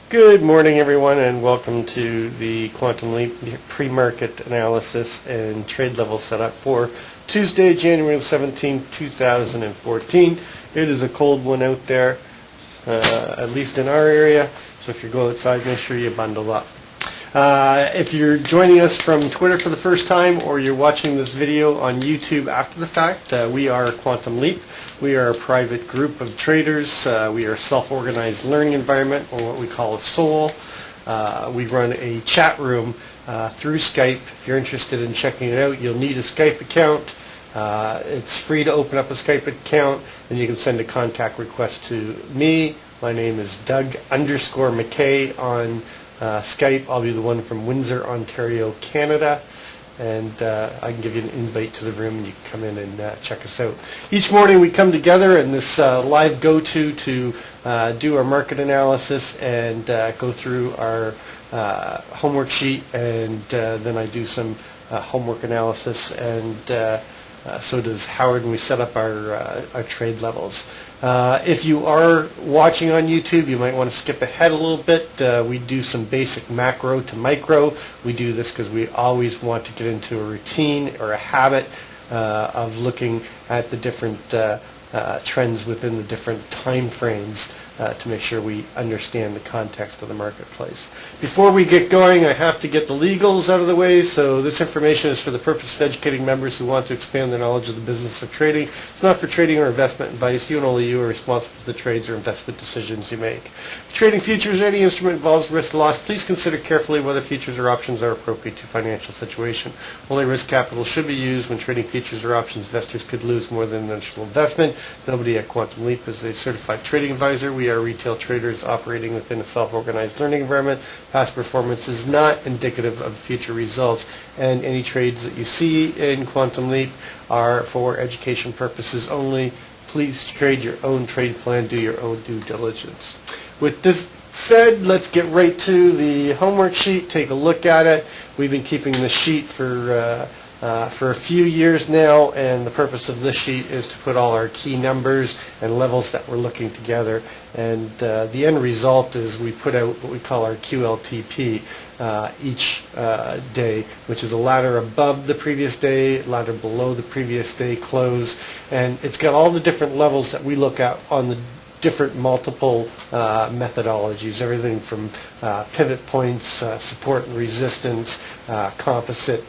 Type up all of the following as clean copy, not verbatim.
Good morning, everyone, and welcome to the Quantum Leap pre-market analysis and trade level setup for Tuesday, January 17, 2014. It is a cold one out there, at least in our area, so if you go outside, make sure you bundle up. If you're joining us from Twitter for the first time or you're watching this video on YouTube after the fact, we are Quantum Leap. We are a private group of traders. We are a self-organized learning environment, or what we call a SOL. We run a chat room through Skype. If you're interested in checking it out, you'll need a Skype account. It's free to open up a Skype account, and you can send a contact request to me. My name is Doug_McKay on Skype. I'll be the one from Windsor, Ontario, Canada, and I can give you an invite to the room and you can come in and check us out. Each morning we come together in this live go-to to do our market analysis and go through our homework sheet, and then I do some homework analysis, and so does Howard, and we set up our trade levels. If you are watching on YouTube, you might want to skip ahead a little bit. We do some basic macro to micro. We do this because we always want to get into a routine or a habit of looking at the different trends within the different time frames to make sure we understand the context of the marketplace. Before we get going, I have to get the legals out of the way. So this information is for the purpose of educating members who want to expand their knowledge of the business of trading. It's not for trading or investment advice. You and only you are responsible for the trades or investment decisions you make. If trading futures or any instrument involves risk loss, please consider carefully whether futures or options are appropriate to your financial situation. Only risk capital should be used when trading futures or options. Investors could lose more than an initial investment. Nobody at Quantum Leap is a certified trading advisor. We are retail traders operating within a self-organized learning environment. Past performance is not indicative of future results, and any trades that you see in Quantum Leap are for education purposes only. Please trade your own trade plan, do your own due diligence. With this said, let's get right to the homework sheet, take a look at it. We've been keeping the sheet for a few years now, and the purpose of this sheet is to put all our key numbers and levels that we're looking together, and the end result is we put out what we call our QLTP each day, which is a ladder above the previous day, ladder below the previous day close, and it's got all the different levels that we look at on the different multiple methodologies, everything from pivot points, support and resistance, composite,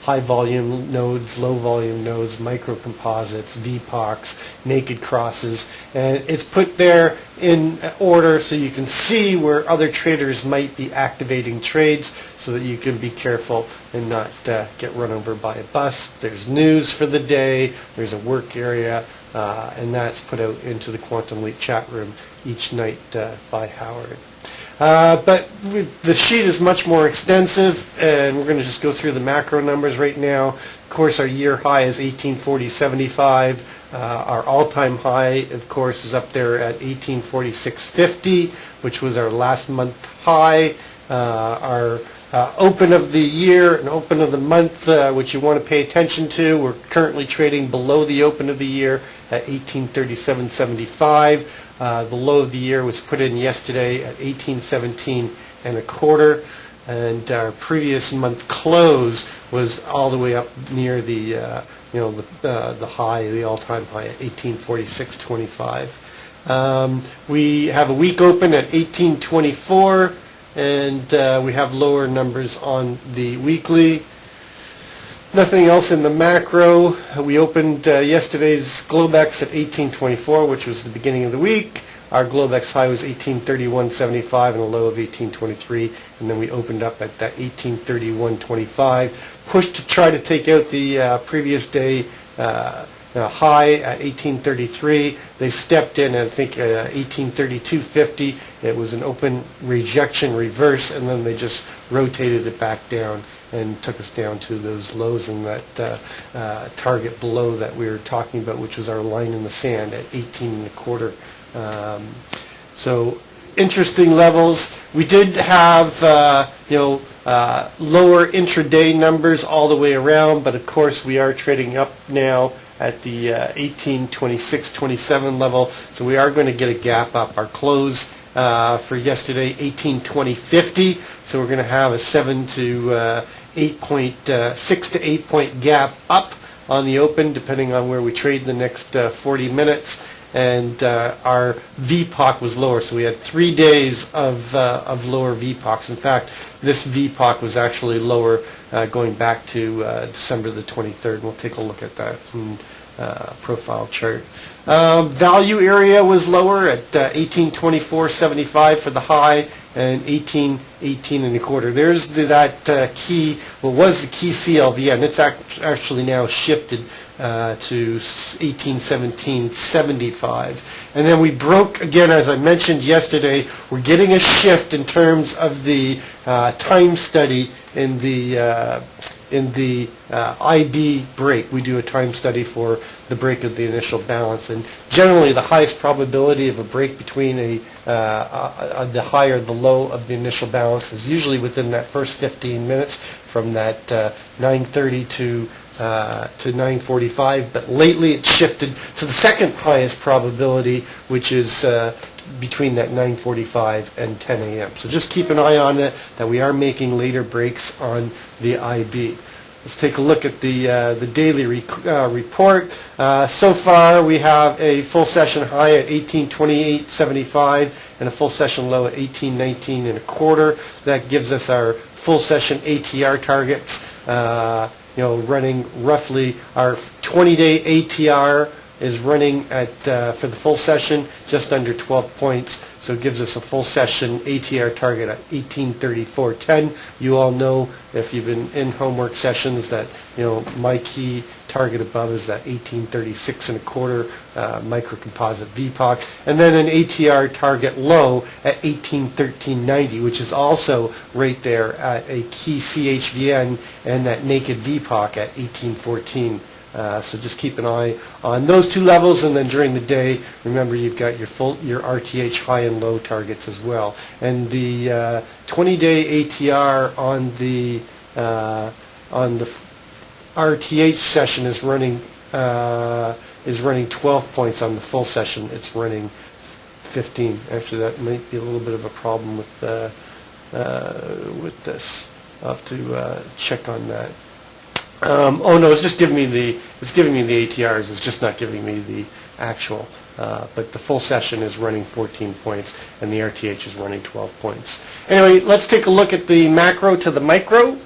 high volume nodes, low volume nodes, micro composites, VPOCs, naked crosses, and it's put there in order so you can see where other traders might be activating trades so that you can be careful and not get run over by a bus. There's news for the day, there's a work area, and that's put out into the Quantum Leap chat room each night by Howard. But the sheet is much more extensive, and we're going to just go through the macro numbers right now. Of course, our year high is 1840.75. Our all-time high, of course, is up there at 1846.50, which was our last month high. Our open of the year and open of the month, which you want to pay attention to, we're currently trading below the open of the year at 1837.75. The low of the year was put in yesterday at 1817.25, and our previous month close was all the way up near the the high, the all-time high at 1846.25. We have a week open at 1824. And we have lower numbers on the weekly. Nothing else in the macro. We opened yesterday's Globex at 1824, which was the beginning of the week. Our Globex high was 1831.75 and a low of 1823, and then we opened up at that 1831.25. Pushed to try to take out the previous day high at 1833. They stepped in at, I think, 1832.50. It was an open rejection reverse, and then they just rotated it back down and took us down to those lows in that target below that we were talking about, which was our line in the sand at 18.25. So interesting levels. We did have lower intraday numbers all the way around, but of course we are trading up now at the 1826.27 level, so we are going to get a gap up. Our close for yesterday, 1820.50. So we're going to have a 6 to 8 point gap up on the open, depending on where we trade the next 40 minutes. And our VPOC was lower, so we had 3 days of lower VPOCs. In fact, this VPOC was actually lower going back to December the 23rd. We'll take a look at that from profile chart. Value area was lower at 1824.75 for the high and 1818 and a quarter. There's that key, what was the key CLV, and it's actually now shifted to 1817.75. And then we broke again, as I mentioned yesterday. We're getting a shift in terms of the time study in the IB break. We do a time study for the break of the initial balance, and generally the highest probability of a break between the high or the low of the initial balance is usually within that first 15 minutes from that 9:30 to 9:45, but lately it's shifted to the second highest probability, which is between that 9:45 and 10 a.m. So just keep an eye on it, that we are making later breaks on the IB. Let's take a look at the daily report. So far we have a full session high at 1828.75 and a full session low at 1819 and a quarter. That gives us our full session ATR targets. Running roughly our 20-day ATR is running at for the full session just under 12 points. So it gives us a full session ATR target at 1834.10. You all know, if you've been in homework sessions, that my key target above is that 1836 and a quarter micro composite VPOC, and then an ATR target low at 1813.90, which is also right there at a key CHVN and that naked VPOC at 1814. So just keep an eye on those two levels, and then during the day, remember you've got your RTH high and low targets as well. And the 20-day ATR on the RTH session is running 12 points. On the full session, it's running 15. Actually, that might be a little bit of a problem with this. I'll have to check on that. Oh no, it's just giving me the ATRs. It's just not giving me the actual. But the full session is running 14 points, and the RTH is running 12 points. Anyway, let's take a look at the macro to the micro.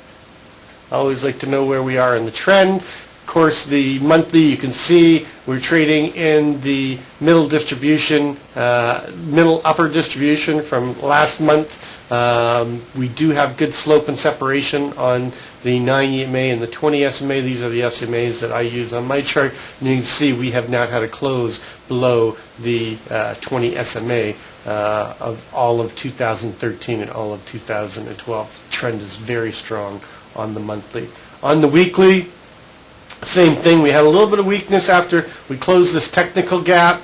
I always like to know where we are in the trend. Of course, the monthly, you can see we're trading in the middle distribution, middle upper distribution from last month. We do have good slope and separation on the 9 EMA and the 20 SMA. These are the SMAs that I use on my chart. And you can see we have not had a close below the 20 SMA of all of 2013 and all of 2012. The trend is very strong on the monthly. On the weekly, same thing. We had a little bit of weakness after we closed this technical gap.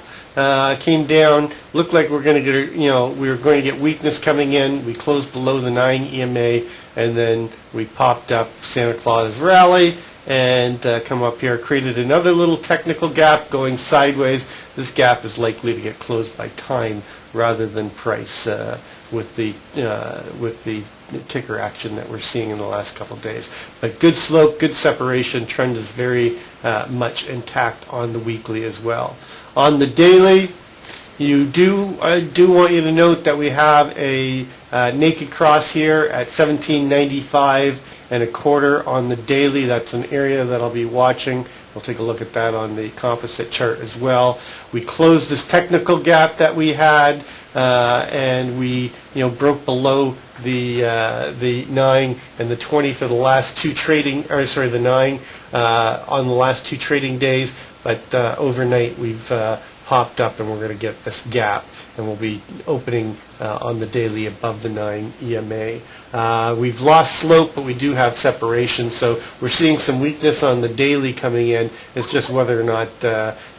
Came down, looked like we're going to get, we were going to get weakness coming in. We closed below the 9 EMA, and then we popped up Santa Claus Rally and come up here, created another little technical gap going sideways. This gap is likely to get closed by time rather than price with the ticker action that we're seeing in the last couple of days. But good slope, good separation. Trend is very much intact on the weekly as well. On the daily, I do want you to note that we have a naked cross here at 1795 and a quarter on the daily. That's an area that I'll be watching. We'll take a look at that on the composite chart as well. We closed this technical gap that we had, and we broke below the 9 and the 20 for the last two trading, the 9 on the last two trading days. But overnight we've popped up, and we're going to get this gap, and we'll be opening on the daily above the 9 EMA. We've lost slope, but we do have separation, so we're seeing some weakness on the daily coming in. It's just whether or not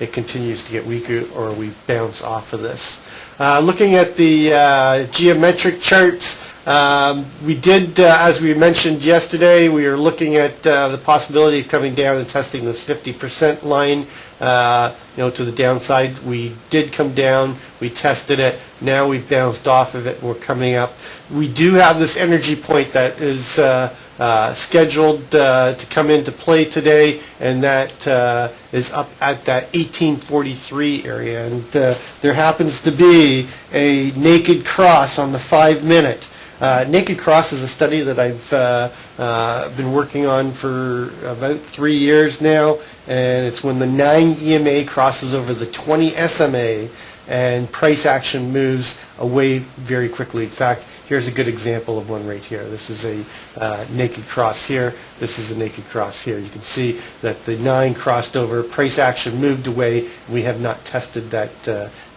it continues to get weaker or we bounce off of this. Looking at the geometric charts, We did, as we mentioned yesterday, we are looking at the possibility of coming down and testing this 50% line, to the downside. We did come down. We tested it. Now we've bounced off of it. We're coming up. We do have this energy point that is scheduled to come into play today, and that is up at that 1843 area. And there happens to be a naked cross on the 5-minute. Naked cross is a study that I've been working on for about 3 years now, and it's when the 9 EMA crosses over the 20 SMA and price action moves away very quickly. In fact, here's a good example of one right here. This is a naked cross here. This is a naked cross here. You can see that the 9 crossed over, price action moved away, and we have not tested that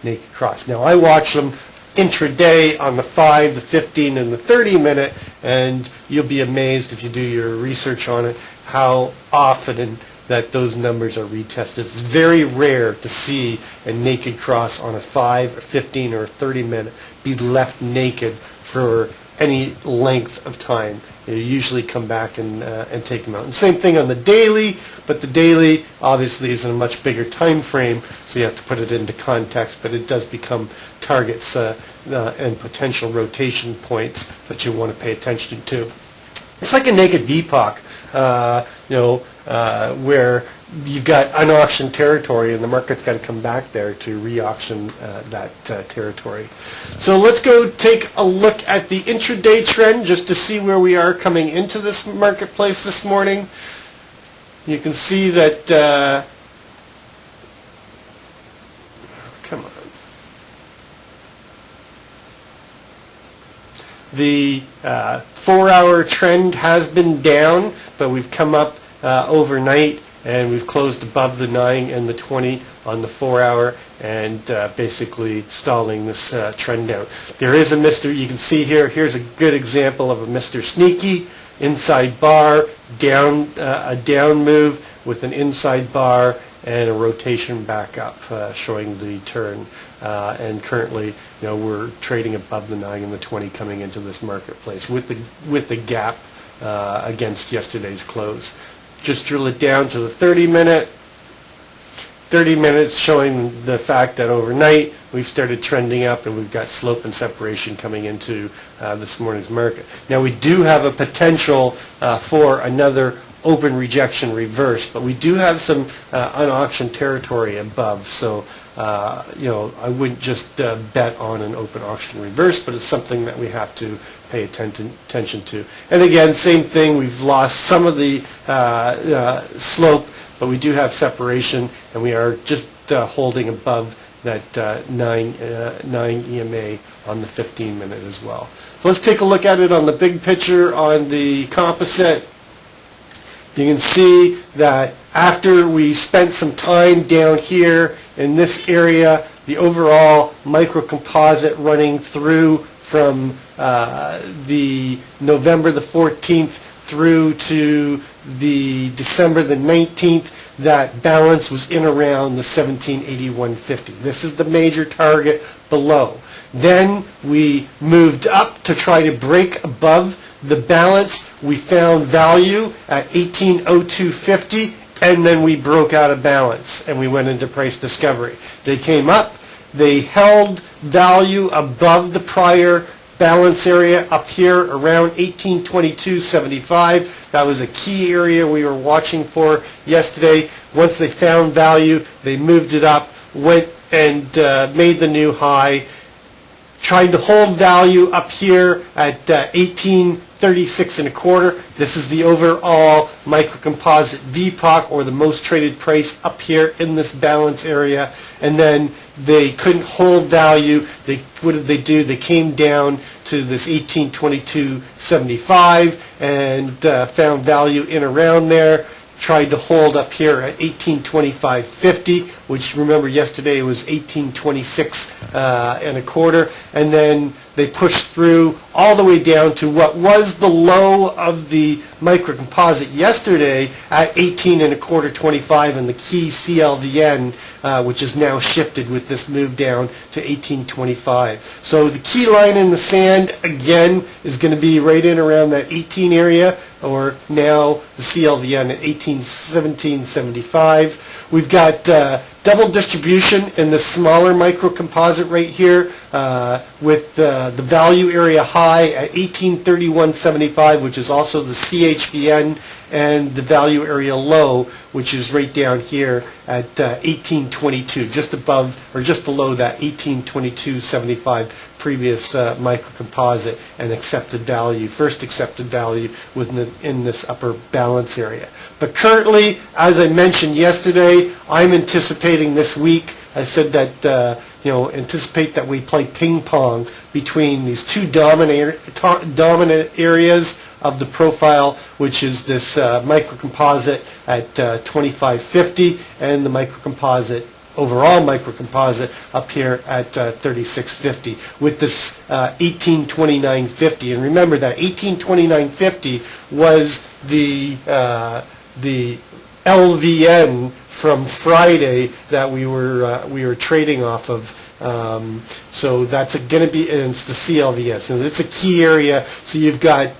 naked cross. Now, I watch them intraday on the 5, the 15, and the 30-minute, and you'll be amazed if you do your research on it how often that those numbers are retested. It's very rare to see a naked cross on a 5, or 15, or 30-minute be left naked for any length of time. You usually come back and take them out. And same thing on the daily, but the daily obviously is in a much bigger time frame, so you have to put it into context, but it does become targets and potential rotation points that you want to pay attention to. It's like a naked VPOC, where you've got unauctioned territory and the market's got to come back there to re-auction that territory. So let's go take a look at the intraday trend just to see where we are coming into this marketplace this morning. You can see that, come on. The 4-hour trend has been down, but we've come up overnight, and we've closed above the 9 and the 20 on the 4-hour, and basically stalling this trend out. There is a Mr. You can see here. Here's a good example of a Mr. Sneaky inside bar, down a down move with an inside bar and a rotation back up, showing the turn. And currently, we're trading above the 9 and the 20 coming into this marketplace with the gap against yesterday's close. Just drill it down to the 30-minute. 30 minutes showing the fact that overnight we've started trending up and we've got slope and separation coming into this morning's market. Now we do have a potential for another open rejection reverse, but we do have some unauctioned territory above, so I wouldn't just bet on an open auction reverse, but it's something that we have to pay attention to. And again, same thing, we've lost some of the slope, but we do have separation, and we are just holding above that 9 EMA on the 15-minute as well. So let's take a look at it on the big picture on the composite. You can see that after we spent some time down here in this area, the overall microcomposite running through from the November the 14th through to the December the 19th, that balance was in around the 1781.50. This is the major target below. Then we moved up to try to break above the balance. We found value at 1802.50, and then we broke out of balance and we went into price discovery. They came up, they held value above the prior balance area up here around 1822.75. That was a key area we were watching for yesterday. Once they found value, they moved it up, went and made the new high, tried to hold value up here at 1836.25. This is the overall microcomposite VPOC, or the most traded price up here in this balance area. And then they couldn't hold value. What did they do? They came down to this 1822.75 and found value in around there. tried to hold up here at 1825.50, which remember yesterday was 1826 and a quarter, and then they pushed through all the way down to what was the low of the microcomposite yesterday at 18 and a quarter 25, and the key CLVN, which is now shifted with this move down to 1825. So the key line in the sand again is going to be right in around that 18 area, or now the CLVN at 1817.75. We've got double distribution in the smaller microcomposite right here, with the value area high at 1831.75, which is also the CHVN, and the value area low, which is right down here at 1822, just above or just below that 1822.75 previous microcomposite and accepted value, first accepted value in this upper balance area. But currently, as I mentioned yesterday, I'm anticipating this week, I said that anticipate that we play ping pong between these two dominant areas of the profile, which is this microcomposite at 2550 and the overall microcomposite up here at 3650 with this 1829.50. And remember that 1829.50 was the LVN from Friday that we were trading off of. So that's going to be, and it's the CLVS. So it's a key area. So you've got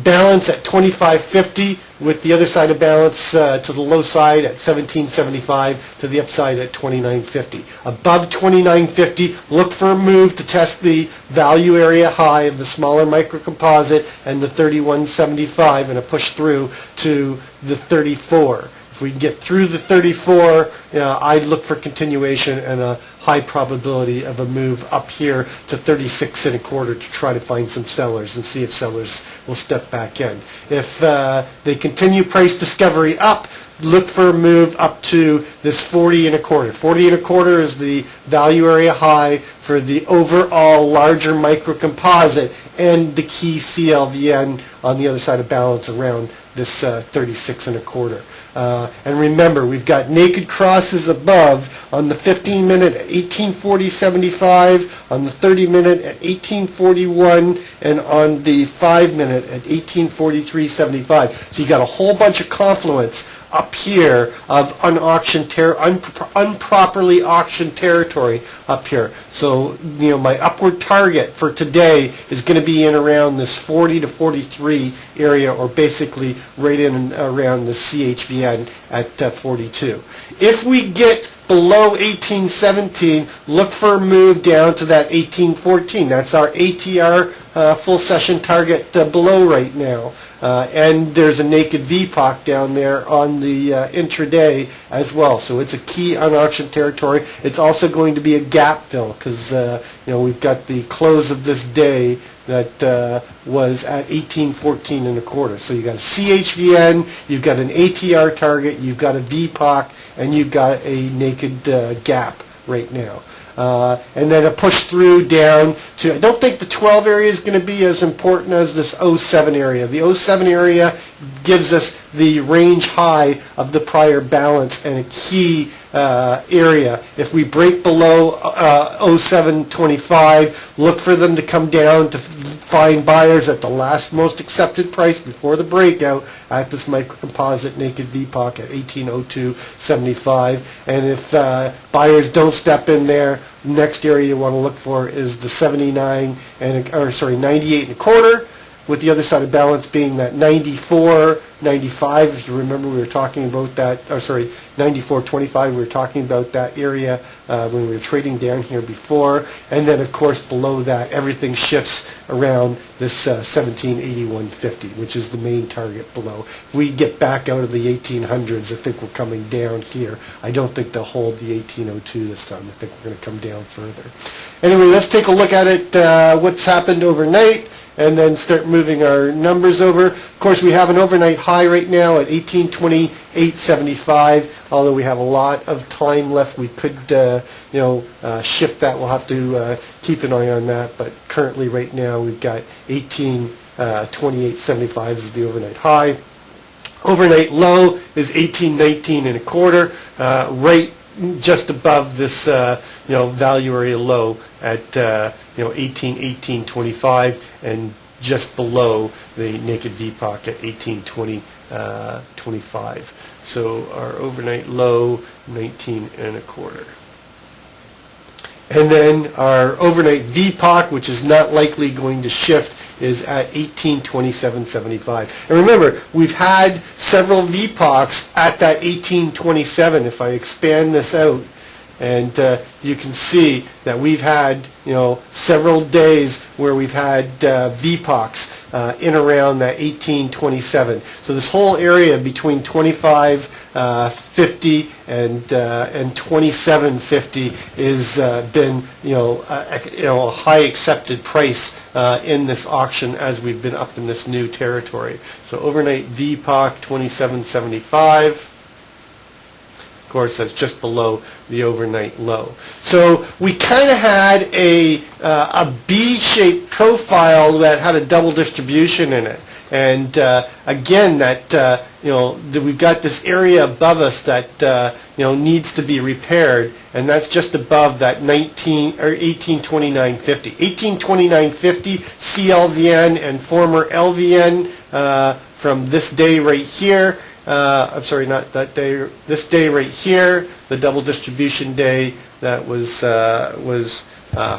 balance at 2550 with the other side of balance to the low side at 1775, to the upside at 2950. Above 2950, look for a move to test the value area high of the smaller microcomposite and the 3175, and a push through to the 34. If we can get through the 34, I'd look for continuation and a high probability of a move up here to 36 and a quarter to try to find some sellers and see if sellers will step back in. If they continue price discovery up, look for a move up to this 40 and a quarter. 40 and a quarter is the value area high for the overall larger microcomposite and the key CLVN on the other side of balance around this 36 and a quarter. And remember, we've got naked crosses above on the 15-minute at 1840.75, on the 30-minute at 1841, and on the 5-minute at 1843.75. So you got a whole bunch of confluence up here of unproperly auctioned territory up here. So, my upward target for today is going to be in around this 40 to 43 area, or basically right in and around the CHVN at 42. If we get below 1817, look for a move down to that 1814. That's our ATR full session target below right now. And there's a naked VPOC down there on the intraday as well. So it's a key unauctioned territory. It's also going to be a gap fill because we've got the close of this day that was at 1814 and a quarter. So you've got a CHVN, you've got an ATR target, you've got a VPOC, and you've got a naked gap right now. And then a push through down to, I don't think the 12 area is going to be as important as this 07 area. The 07 area gives us the range high of the prior balance and a key area. If we break below 07.25, look for them to come down to find buyers at the last most accepted price before the breakout at this microcomposite naked VPOC at 1802.75. And if buyers don't step in there, next area you want to look for is the 98 and a quarter, with the other side of balance being that 94, 95. If you remember, we were talking about that, 94.25. We were talking about that area when we were trading down here before. And then, of course, below that, everything shifts around this 1781.50, which is the main target below. If we get back out of the 1800s, I think we're coming down here. I don't think they'll hold the 1802 this time. I think we're going to come down further. Anyway, let's take a look at it, what's happened overnight, and then start moving our numbers over. Of course, we have an overnight high right now at 1828.75. Although we have a lot of time left, we could, shift that. We'll have to keep an eye on that. But currently, right now, we've got 1828.75 is the overnight high. Overnight low is 18.19 and a quarter, right just above this value area low at 18.25 and just below the naked VPOC at 18.20.25. So our overnight low 19 and a quarter. And then our overnight VPOC, which is not likely going to shift, is at 18.27.75. And remember, we've had several VPOCs at that 18.27. If I expand this out, and you can see that we've had several days where we've had VPOCs in around that 18.27. So this whole area between 25.50 and 27.50 is been a high accepted price in this auction as we've been up in this new territory. So overnight VPOC 27.75. Of course, that's just below the overnight low. So we kind of had a B-shaped profile that had a double distribution in it. And again, that we've got this area above us that needs to be repaired, and that's just above that 18.29.50. 18.29.50 CLVN and former LVN from this day right here. I'm sorry, not that day. This day right here, the double distribution day, that was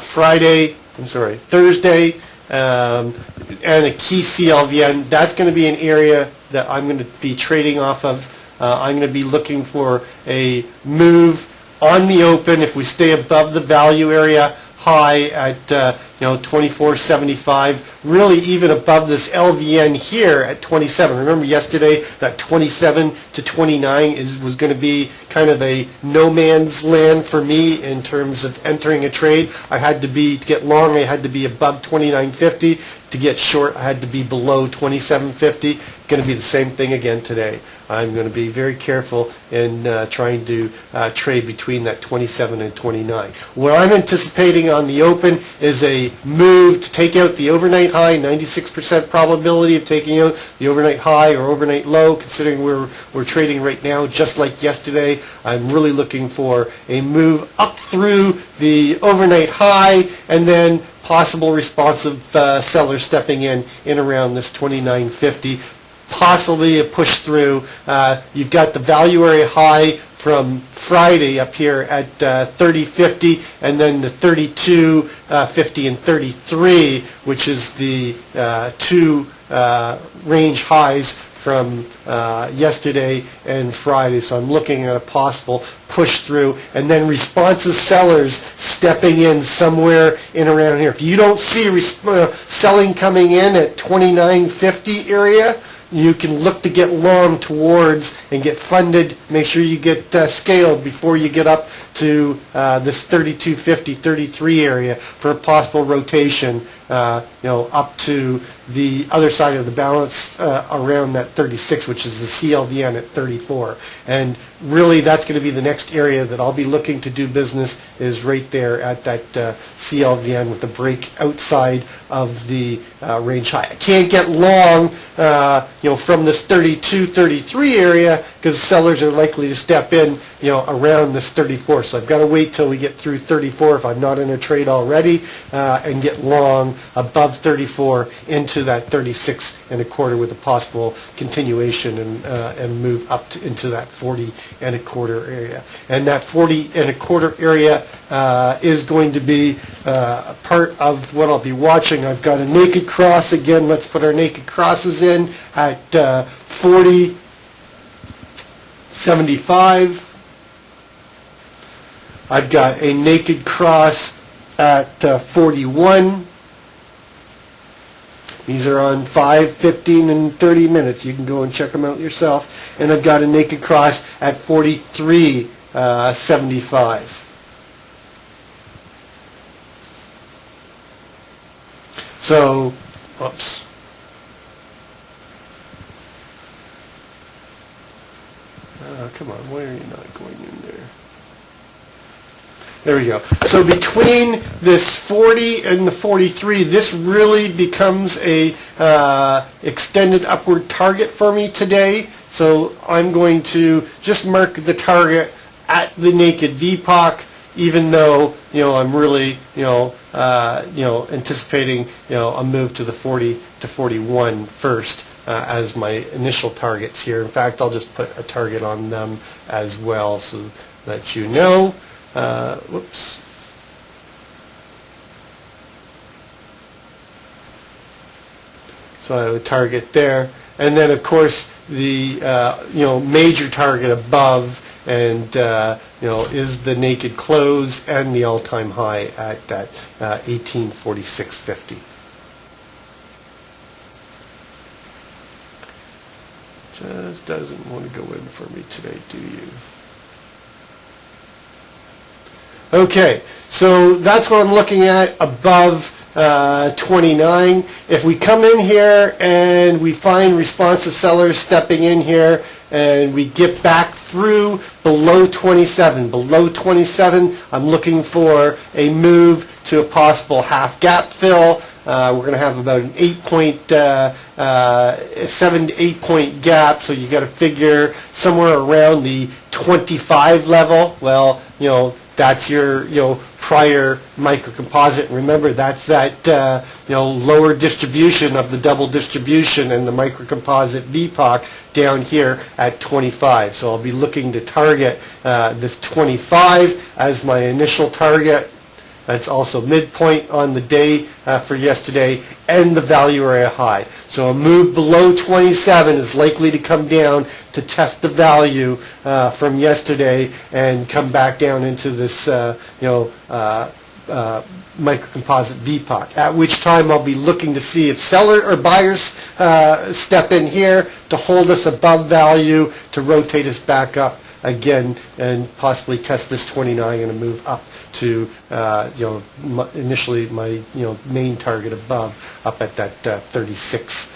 Friday. I'm sorry, Thursday, and a key CLVN. That's going to be an area that I'm going to be trading off of. I'm going to be looking for a move on the open if we stay above the value area high at 24.75, really even above this LVN here at 27. Remember yesterday that 27 to 29 was going to be kind of a no man's land for me in terms of entering a trade. I had to get long, I had to be above 29.50. To get short, I had to be below 27.50. Going to be the same thing again today. I'm going to be very careful in trying to trade between that 27 and 29. What I'm anticipating on the open is a move to take out the overnight high, 96% probability of taking out the overnight high or overnight low, considering we're trading right now just like yesterday. I'm really looking for a move up through the overnight high and then possible responsive sellers stepping in around this 29.50. Possibly a push through. You've got the value area high from Friday up here at 30.50, and then the 32.50 and 33, which is the two range highs from yesterday and Friday. So I'm looking at a possible push through, and then responsive sellers stepping in somewhere in around here. If you don't see selling coming in at 29.50 area, you can look to get long towards and get funded. Make sure you get scaled before you get up to this 32.50, 33 area for a possible rotation, up to the other side of the balance around that 36, which is the CLVN at 34. And really, that's going to be the next area that I'll be looking to do business, is right there at that CLVN with a break outside of the range high. I can't get long, from this 32, 33 area, because sellers are likely to step in, around this 34. So I've got to wait till we get through 34 if I'm not in a trade already, and get long above 34 into that 36 and a quarter with a possible continuation and move up into that 40 and a quarter area. And that 40 and a quarter area is going to be part of what I'll be watching. I've got a naked cross again. Let's put our naked crosses in at 40.75. I've got a naked cross at 41. These are on 5, 15, and 30 minutes. You can go and check them out yourself. And I've got a naked cross at 43.75. So, oops. Come on, why are you not going in there? There we go. So between this 40 and the 43, this really becomes a extended upward target for me today. So I'm going to just mark the target at the naked VPOC, even though I'm really anticipating a move to the 40 to 41 first as my initial targets here. In fact, I'll just put a target on them as well so that you know. Whoops. So I have a target there, and then of course the major target above, and is the naked close and the all-time high at that 1846.50. Just doesn't want to go in for me today, do you? Okay, so that's what I'm looking at above 29. If we come in here and we find responsive sellers stepping in here and we get back through below 27, I'm looking for a move to a possible half gap fill. We're going to have about an 7 to 8 point gap, so you got to figure somewhere around the 25 level. Well, that's your prior microcomposite. Remember, that's that lower distribution of the double distribution and the microcomposite VPOC down here at 25. So I'll be looking to target this 25 as my initial target. That's also midpoint on the day for yesterday, and the value area high. So a move below 27 is likely to come down to test the value from yesterday and come back down into this microcomposite VPOC, at which time I'll be looking to see if seller or buyers step in here to hold us above value, to rotate us back up again and possibly test this 29 and a move up to initially my main target above, up at that 36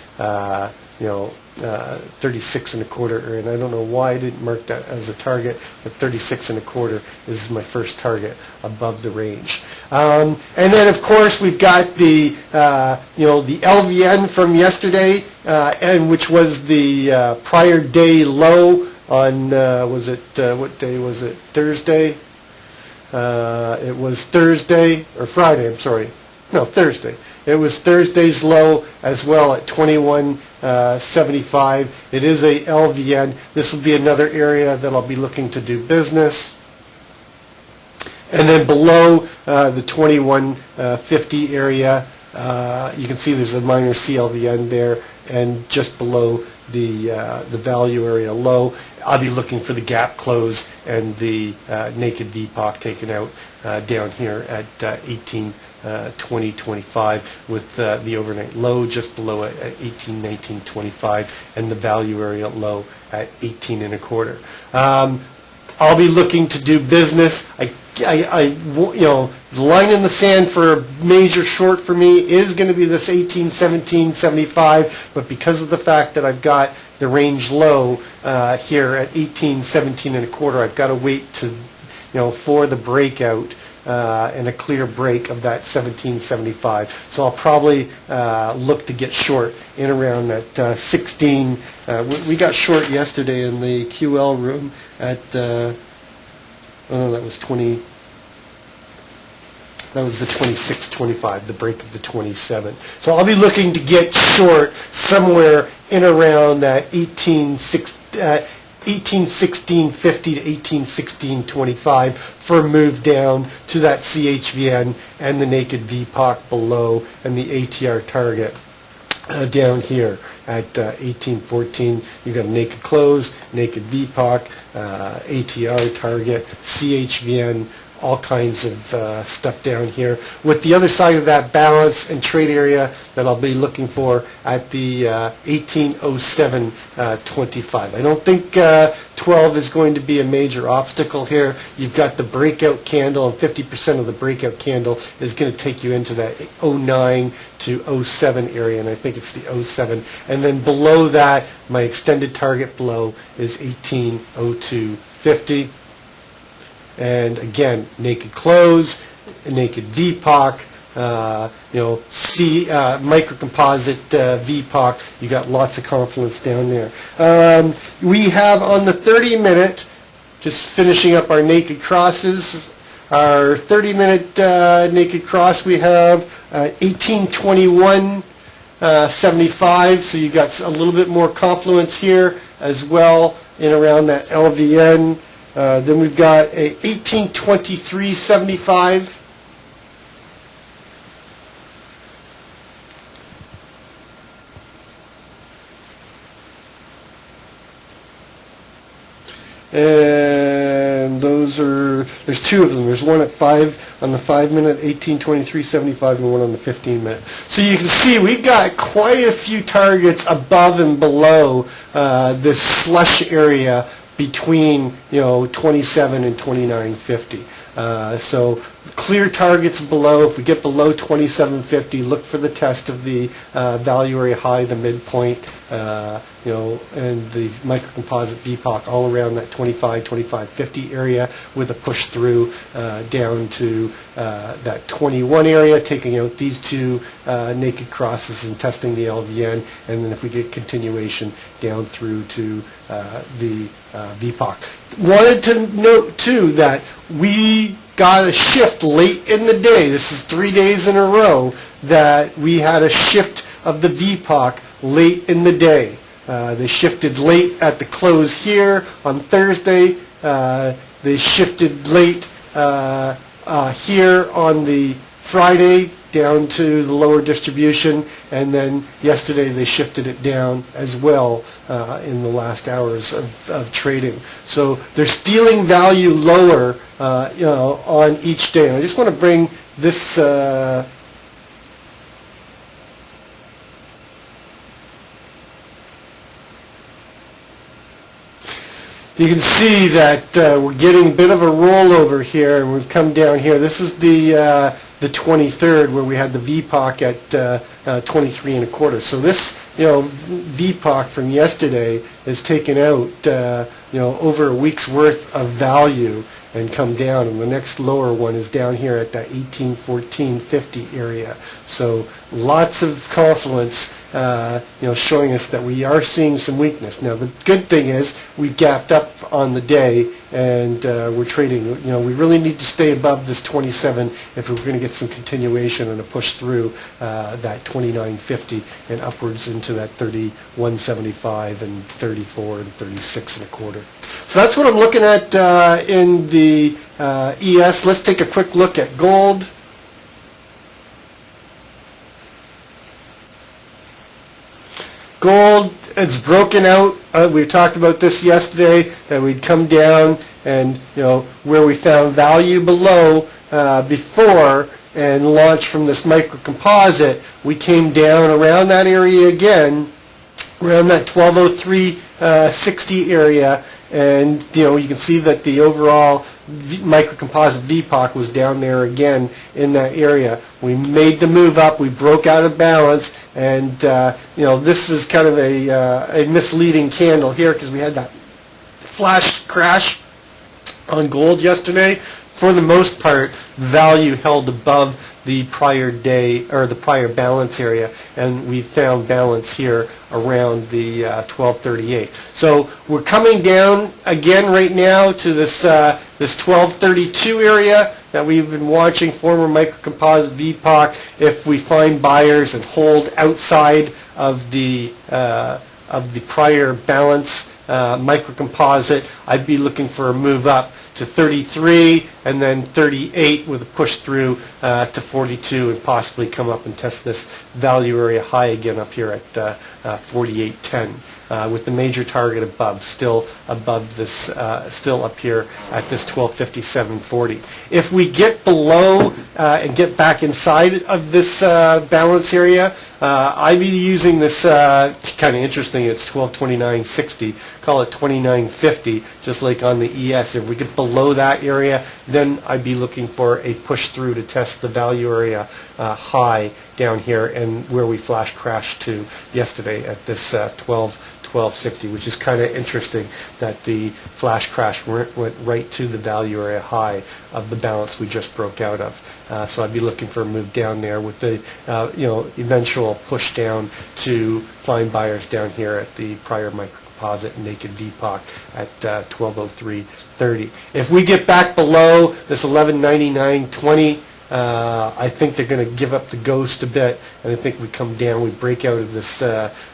36 and a quarter, and I don't know why I didn't mark that as a target, but 36 and a quarter is my first target above the range. And then of course we've got the the LVN from yesterday, and which was the prior day low on what day was it? Thursday. It was Thursday or Friday. I'm sorry. No, Thursday. It was Thursday's low as well at 21.75. It is a LVN. This will be another area that I'll be looking to do business. And then below the 21.50 area, you can see there's a minor CLVN there, and just below the value area low, I'll be looking for the gap close and the naked VPOC taken out down here at 18.20.25 with the overnight low just below at 18.19.25 and the value area low at 18 and a quarter. I'll be looking to do business. The line in the sand for a major short for me is going to be this 18.17.75, but because of the fact that I've got the range low here at 18.17 and a quarter, I've got to wait to for the breakout and a clear break of that 17.75. So I'll probably look to get short in around that 16. We got short yesterday in the QL room at that was 20. That was the 26.25, the break of the 27. So I'll be looking to get short somewhere in around that 18.16.50 to 18.16.25 for a move down to that CHVN and the naked VPOC below and the ATR target down here at 18.14. You've got a naked close, naked VPOC, ATR target, CHVN, all kinds of stuff down here, with the other side of that balance and trade area that I'll be looking for at the 18.07.25. I don't think 12 is going to be a major obstacle here. You've got the breakout candle, and 50% of the breakout candle is going to take you into that 09 to 07 area, and I think it's the 07. And then below that, my extended target below is 18.02.50. And again, naked close, naked VPOC, microcomposite VPOC. You got lots of confluence down there. We have on the 30-minute, just finishing up our naked crosses. Our 30-minute naked cross, we have 1821.75, so you got a little bit more confluence here as well in around that LVN. Then we've got a 1823.75. And there's two of them. There's one at 5 on the 5-minute, 1823.75, and one on the 15-minute. So you can see we've got quite a few targets above and below this slush area between 27 and 29.50. So clear targets below. If we get below 27.50, look for the test of the value area high, the midpoint, and the microcomposite VPOC all around that 25.50 area with a push through down to that 21 area, taking out these two naked crosses and testing the LVN, and then if we get continuation down through to the VPOC. Wanted to note too that we got a shift late in the day. This is 3 days in a row that we had a shift of the VPOC late in the day. They shifted late at the close here on Thursday. They shifted late here on the Friday down to the lower distribution, and then yesterday they shifted it down as well in the last hours of trading. So they're stealing value lower on each day. And I just want to bring this you can see that we're getting a bit of a rollover here, and we've come down here. This is the 23rd, where we had the VPOC at 23 and a quarter. So this VPOC from yesterday has taken out over a week's worth of value and come down, and the next lower one is down here at that 1814.50 area. So lots of confluence showing us that we are seeing some weakness. Now the good thing is we gapped up on the day, and we're trading. We really need to stay above this 27 if we're going to get some continuation and a push through that 29.50 and upwards into that 31.75 and 34 and 36 and a quarter. So that's what I'm looking at in the ES. Let's take a quick look at gold. Gold, it's broken out. We talked about this yesterday, that we'd come down and, where we found value below before and launched from this microcomposite, we came down around that area again, around that 1203.60 area, and you can see that the overall microcomposite VPOC was down there again in that area. We made the move up, we broke out of balance, and this is kind of a misleading candle here because we had that flash crash on gold yesterday. For the most part, value held above the prior day or the prior balance area, and we found balance here around the 1238. So we're coming down again right now to this 1232 area that we've been watching, former microcomposite VPOC. If we find buyers and hold outside of the prior balance microcomposite, I'd be looking for a move up to 33 and then 38 with a push through to 42 and possibly come up and test this value area high again up here at 48.10 with the major target above, still above this, still up here at this 1257.40. If we get below and get back inside of this balance area, I'd be using this kind of interesting. It's 1229.60. Call it 29.50, just like on the ES. If we get below that area, then I'd be looking for a push through to test the value area high down here and where we flash crashed to yesterday at this 12.29. 1260, which is kind of interesting that the flash crash went right to the value area high of the balance we just broke out of. So I'd be looking for a move down there with the eventual push down to find buyers down here at the prior microcomposite naked VPOC at 1203.30. If we get back below this 1199.20, I think they're going to give up the ghost a bit, and I think we come down, we break out of this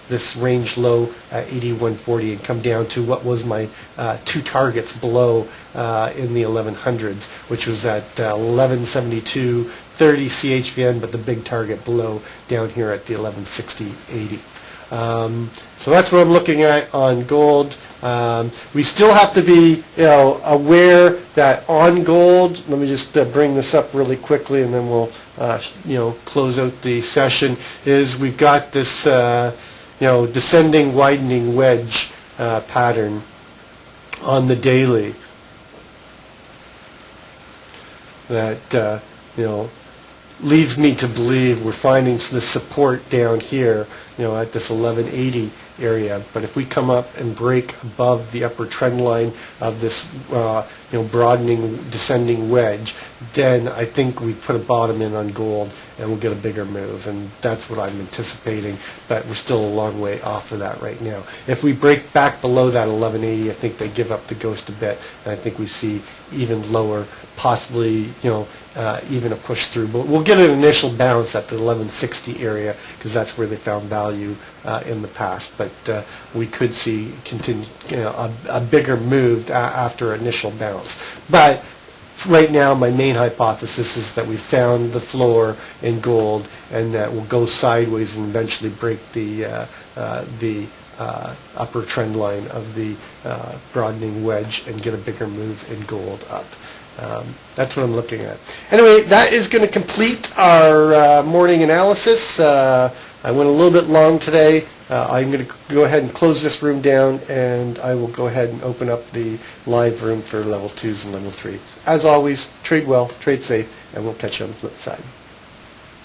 this range low at 81.40 and come down to what was my two targets below in the 1100s, which was at 1172.30 CHVN, but the big target below down here at the 1160.80. So that's what I'm looking at on gold. We still have to be, aware that on gold. Let me just bring this up really quickly, and then we'll, close out the session. Is we've got this, descending, widening wedge pattern on the daily that leads me to believe we're finding the support down here, at this 1180 area. But if we come up and break above the upper trend line of this, broadening, descending wedge, then I think we put a bottom in on gold and we'll get a bigger move. And that's what I'm anticipating. But we're still a long way off of that right now. If we break back below that 1180, I think they give up the ghost a bit, and I think we see even lower, possibly, even a push through. But we'll get an initial bounce at the 1160 area because that's where they found value in the past. But we could see a bigger move after initial bounce. But right now, my main hypothesis is that we found the floor in gold, and that we'll go sideways and eventually break the upper trend line of the broadening wedge and get a bigger move in gold up. That's what I'm looking at. Anyway, that is going to complete our morning analysis. I went a little bit long today. I'm going to go ahead and close this room down, and I will go ahead and open up the live room for level 2s and level 3. As always, trade well, trade safe, and we'll catch you on the flip side.